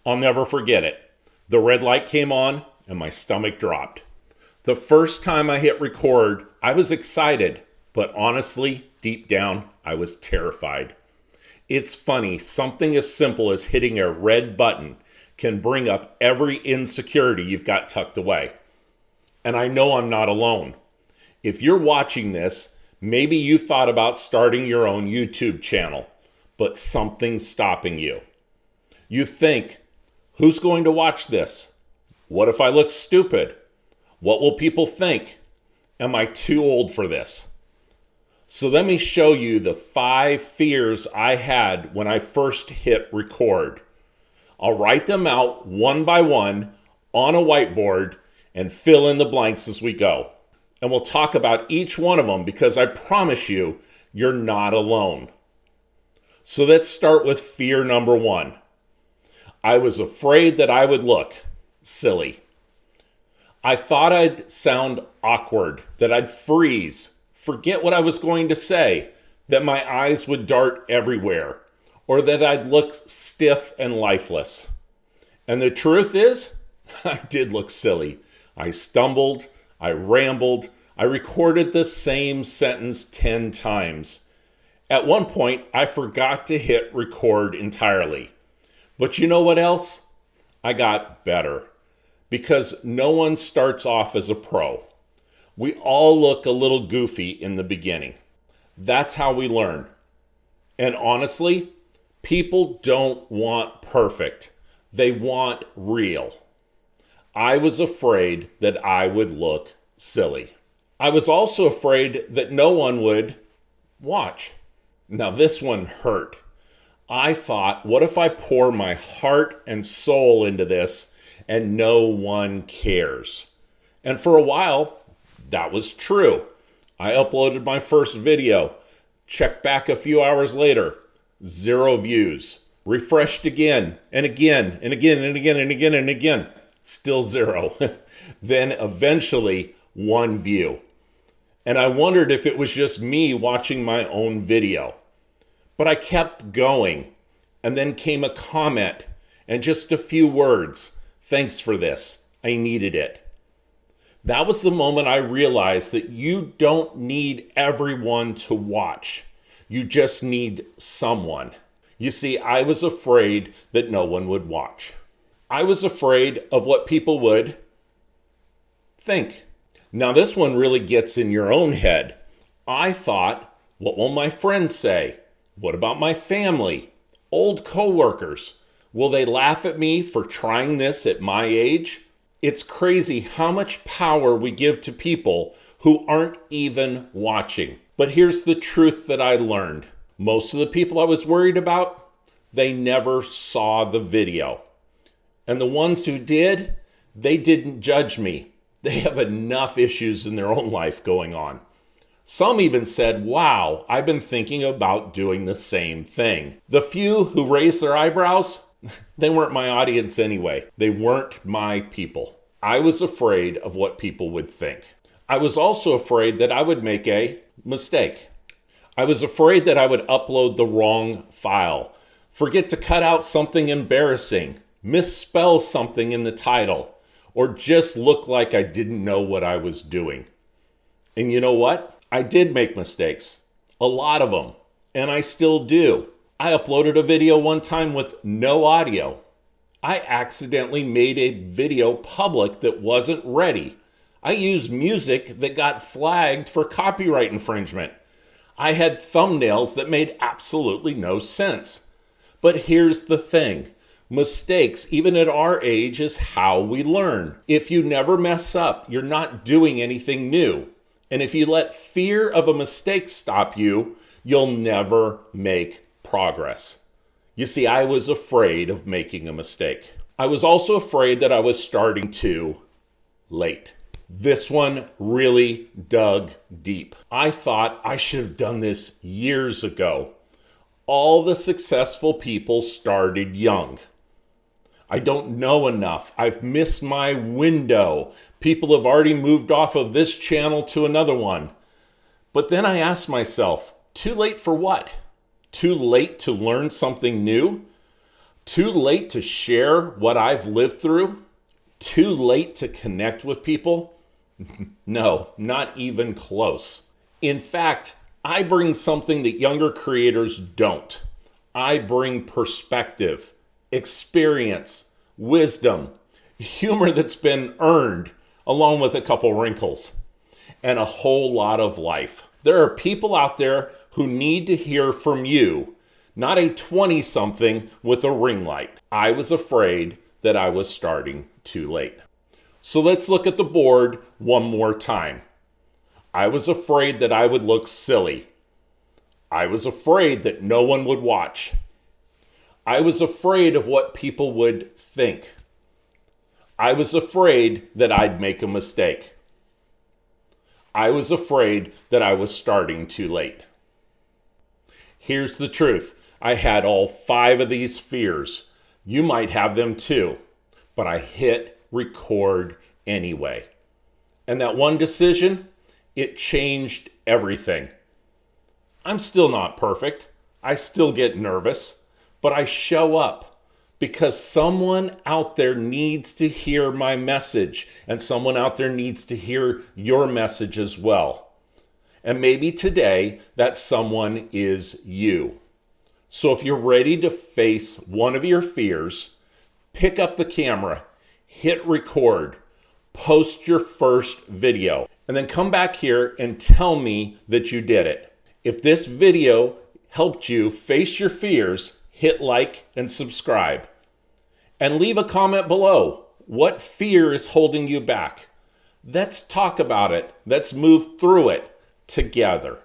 I'll never forget it. The red light came on and my stomach dropped. The first time I hit record, I was excited, but honestly, deep down, I was terrified. It's funny, something as simple as hitting a red button can bring up every insecurity you've got tucked away. And I know I'm not alone. If you're watching this, maybe you thought about starting your own YouTube channel, but something's stopping you. You think, who's going to watch this? What if I look stupid? What will people think? Am I too old for this? So let me show you the 5 fears I had when I first hit record. I'll write them out one by one on a whiteboard and fill in the blanks as we go. And we'll talk about each one of them because I promise you, you're not alone. So let's start with fear number 1. I was afraid that I would look silly. I thought I'd sound awkward, that I'd freeze, forget what I was going to say, that my eyes would dart everywhere, or that I'd look stiff and lifeless. And the truth is, I did look silly. I stumbled, I rambled, I recorded the same sentence 10 times. At one point, I forgot to hit record entirely. But you know what else? I got better. Because no one starts off as a pro. We all look a little goofy in the beginning. That's how we learn. And honestly, people don't want perfect. They want real. I was afraid that I would look silly. I was also afraid that no one would watch. Now this one hurt. I thought, what if I pour my heart and soul into this and no one cares? And for a while, that was true. I uploaded my first video, checked back a few hours later, 0 views. Refreshed again, and again, and again, and again, and again, and again. Still 0. Then eventually, 1 view. And I wondered if it was just me watching my own video. But I kept going, and then came a comment, and just a few words. Thanks for this. I needed it. That was the moment I realized that you don't need everyone to watch. You just need someone. You see, I was afraid that no one would watch. I was afraid of what people would think. Now this one really gets in your own head. I thought, what will my friends say? What about my family? Old coworkers? Will they laugh at me for trying this at my age? It's crazy how much power we give to people who aren't even watching. But here's the truth that I learned. Most of the people I was worried about, they never saw the video. And the ones who did, they didn't judge me. They have enough issues in their own life going on. Some even said, wow, I've been thinking about doing the same thing. The few who raised their eyebrows, they weren't my audience anyway. They weren't my people. I was afraid of what people would think. I was also afraid that I would make a mistake. I was afraid that I would upload the wrong file, forget to cut out something embarrassing, misspell something in the title, or just look like I didn't know what I was doing. And you know what? I did make mistakes, a lot of them, and I still do. I uploaded a video one time with no audio. I accidentally made a video public that wasn't ready. I used music that got flagged for copyright infringement. I had thumbnails that made absolutely no sense. But here's the thing. Mistakes, even at our age, is how we learn. If you never mess up, you're not doing anything new. And if you let fear of a mistake stop you, you'll never make progress. You see, I was afraid of making a mistake. I was also afraid that I was starting too late. This one really dug deep. I thought I should have done this years ago. All the successful people started young. I don't know enough. I've missed my window. People have already moved off of this channel to another one. But then I asked myself, too late for what? Too late to learn something new? Too late to share what I've lived through? Too late to connect with people? No, not even close. In fact, I bring something that younger creators don't. I bring perspective, experience, wisdom, humor that's been earned, along with a couple wrinkles, and a whole lot of life. There are people out there who need to hear from you, not a 20-something with a ring light. I was afraid that I was starting too late. So let's look at the board one more time. I was afraid that I would look silly. I was afraid that no one would watch. I was afraid of what people would think. I was afraid that I'd make a mistake. I was afraid that I was starting too late. Here's the truth. I had all 5 of these fears. You might have them too, but I hit record anyway. And that one decision, it changed everything. I'm still not perfect. I still get nervous, but I show up because someone out there needs to hear my message, and someone out there needs to hear your message as well. And maybe today that someone is you. So if you're ready to face one of your fears, pick up the camera, hit record, post your first video, and then come back here and tell me that you did it. If this video helped you face your fears, hit like and subscribe. And leave a comment below. What fear is holding you back? Let's talk about it. Let's move through it together.